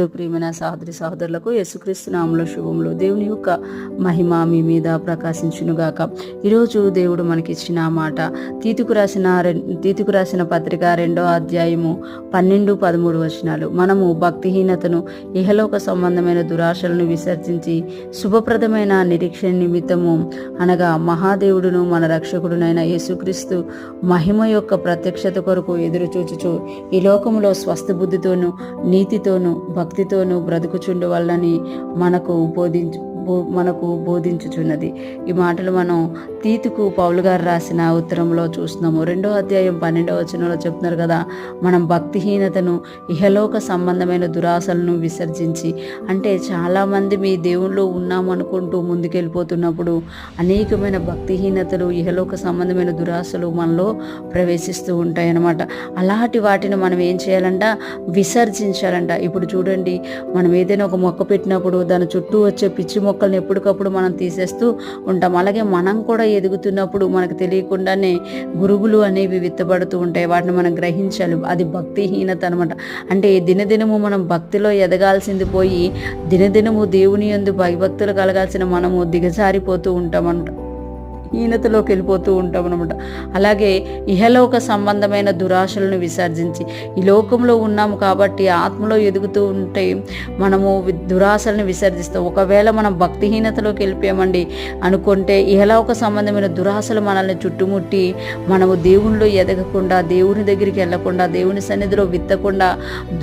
ప్రియమైన సహోదరి సహోదరులకు యేసుక్రీస్తు నామములో శుభములు. దేవుని యొక్క మహిమ మీ మీద ప్రకాశించునుగాక. ఈరోజు దేవుడు మనకిచ్చిన మాట తీతుకు రాసిన పత్రిక 2వ అధ్యాయము 12-13 వచనాలు. మనము భక్తిహీనతను, ఇహలోక సంబంధమైన దురాశలను విసర్జించి శుభప్రదమైన నిరీక్షణ నిమిత్తము అనగా మహాదేవుడును మన రక్షకుడునైన యేసుక్రీస్తు మహిమ యొక్క ప్రత్యక్షత కొరకు ఎదురు చూచుచు ఈ లోకములో స్వస్థ బుద్ధితోను నీతితోను భక్తితోనూ బ్రతుకుచుండు వల్లని మనకు బోధించుచున్నది. ఈ మాటలు మనం తీతుకు పౌలు గారు రాసిన ఉత్తరంలో చూస్తున్నాము. 2వ అధ్యాయం 12వ వచనంలో చెప్తున్నారు కదా, మనం భక్తిహీనతను, ఇహలోక సంబంధమైన దురాశలను విసర్జించి, అంటే చాలామంది మీ దేవుళ్ళు ఉన్నామనుకుంటూ ముందుకెళ్ళిపోతున్నప్పుడు అనేకమైన భక్తిహీనతలు, ఇహలోక సంబంధమైన దురాశలు మనలో ప్రవేశిస్తూ ఉంటాయన్నమాట. అలాంటి వాటిని మనం ఏం చేయాలంట? విసర్జించాలంట. ఇప్పుడు చూడండి, మనం ఏదైనా ఒక మొక్క పెట్టినప్పుడు దాని చుట్టూ వచ్చే పిచ్చి మొక్కల్ని ఎప్పటికప్పుడు మనం తీసేస్తూ ఉంటాం. అలాగే మనం కూడా ఎదుగుతున్నప్పుడు మనకు తెలియకుండానే గురుగులు అనేవి విత్తబడుతూ ఉంటాయి. వాటిని మనం గ్రహించాలి. అది భక్తిహీనత అనమాట. అంటే దినదినము మనం భక్తిలో ఎదగాల్సింది పోయి దినదినము దేవుని యందు భయభక్తులు కలగాల్సిన మనము దిగజారిపోతూ ఉంటామంట, హీనతలోకి వెళ్ళిపోతూ ఉంటాం అనమాట. అలాగే ఇహలోక సంబంధమైన దురాశలను విసర్జించి, ఈ లోకంలో ఉన్నాము కాబట్టి ఆత్మలో ఎదుగుతూ ఉంటే మనము దురాశలను విసర్జిస్తాం. ఒకవేళ మనం భక్తిహీనతలోకి వెళ్ళిపోయామండి అనుకుంటే ఇహలోక సంబంధమైన దురాశలు మనల్ని చుట్టుముట్టి మనము దేవునిలో ఎదగకుండా, దేవుని దగ్గరికి వెళ్ళకుండా, దేవుని సన్నిధిలో విత్తకుండా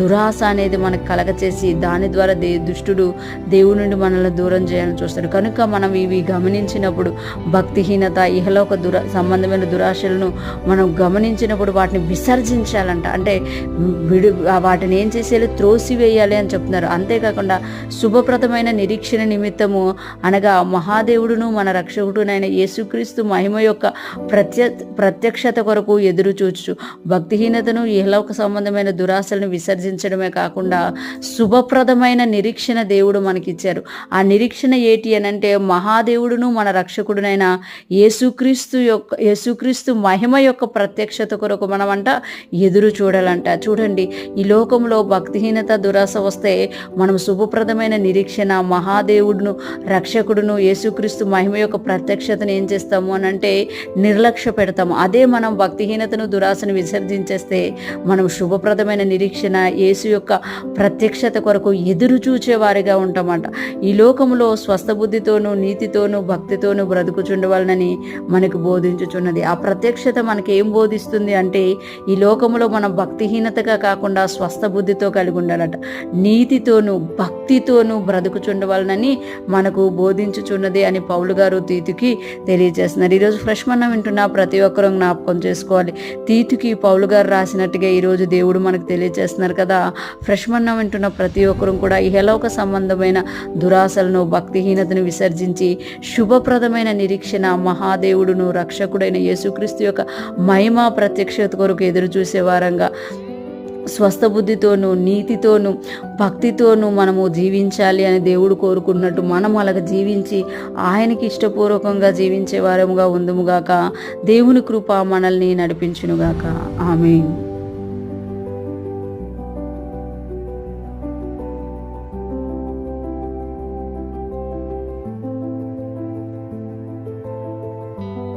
దురాశ అనేది మనకు కలగచేసి దాని ద్వారా దుష్టుడు దేవుని నుండి మనల్ని దూరం చేయాలని చూస్తాడు. కనుక మనం ఇవి గమనించినప్పుడు భక్తిహీన ఇహలోక సంబంధమైన దురాశలను మనం గమనించినప్పుడు వాటిని విసర్జించాలంట. అంటే వాటిని ఏం చేసేయాలి? త్రోసివేయాలి అని చెప్తున్నారు. అంతేకాకుండా శుభప్రదమైన నిరీక్షణ నిమిత్తము అనగా మహాదేవుడును మన రక్షకుడునైన యేసుక్రీస్తు మహిమ యొక్క ప్రత్యక్షత కొరకు ఎదురు చూచు భక్తిహీనతను, ఇహలోక సంబంధమైన దురాశలను విసర్జించడమే కాకుండా శుభప్రదమైన నిరీక్షణ దేవుడు మనకిచ్చారు. ఆ నిరీక్షణ ఏంటి అని అంటే మహాదేవుడును మన రక్షకుడునైన యేసుక్రీస్తు మహిమ యొక్క ప్రత్యక్షత కొరకు మనమంట ఎదురు చూడాలంట. చూడండి, ఈ లోకంలో భక్తిహీనత దురాశ వస్తే మనం శుభప్రదమైన నిరీక్షణ, మహాదేవుడును రక్షకుడును యేసుక్రీస్తు మహిమ యొక్క ప్రత్యక్షతను ఏం చేస్తాము అని అంటే నిర్లక్ష్య పెడతాము. అదే మనం భక్తిహీనతను దురాశను విసర్జించేస్తే మనం శుభప్రదమైన నిరీక్షణ, యేసు యొక్క ప్రత్యక్షత కొరకు ఎదురు చూచేవారిగా ఉంటామంట. ఈ లోకంలో స్వస్థ బుద్ధితోనూ నీతితోనూ భక్తితోనూ బ్రతుకుచుండవాలని మనకు బోధించుచున్నది. ఆ ప్రత్యక్షత మనకి ఏం బోధిస్తుంది అంటే ఈ లోకములో మనం భక్తిహీనతగా కాకుండా స్వస్థ బుద్ధితో కలిగి ఉండాలట, నీతితోనూ భక్తితోనూ బ్రతుకుచుండవాలని మనకు బోధించుచున్నది అని పౌలు గారు తీతుకి తెలియజేస్తున్నారు. ఈరోజు ఫ్రెష్ మన్నా వింటున్న ప్రతి ఒక్కరూ జ్ఞాపకం చేసుకోవాలి. తీతుకి పౌలు గారు రాసినట్టుగా ఈరోజు దేవుడు మనకు తెలియజేస్తున్నారు కదా. ఫ్రెష్ మన్నా వింటున్న ప్రతి ఒక్కరూ కూడా ఇహలోక సంబంధమైన దురాశలను, భక్తిహీనతను విసర్జించి శుభప్రదమైన నిరీక్షణ, మహాదేవుడును రక్షకుడైన యేసుక్రీస్తు యొక్క మహిమ ప్రత్యక్షత కొరకు ఎదురు చూసే వారంగా స్వస్థ బుద్ధితోనూ నీతితోనూ భక్తితోనూ మనము జీవించాలి అని దేవుడు కోరుకున్నట్టు మనం అలాగ జీవించి ఆయనకి ఇష్టపూర్వకంగా జీవించే వారముగా ఉందుముగాక. దేవుని కృప మనల్ని నడిపించునుగాక. ఆమేన్.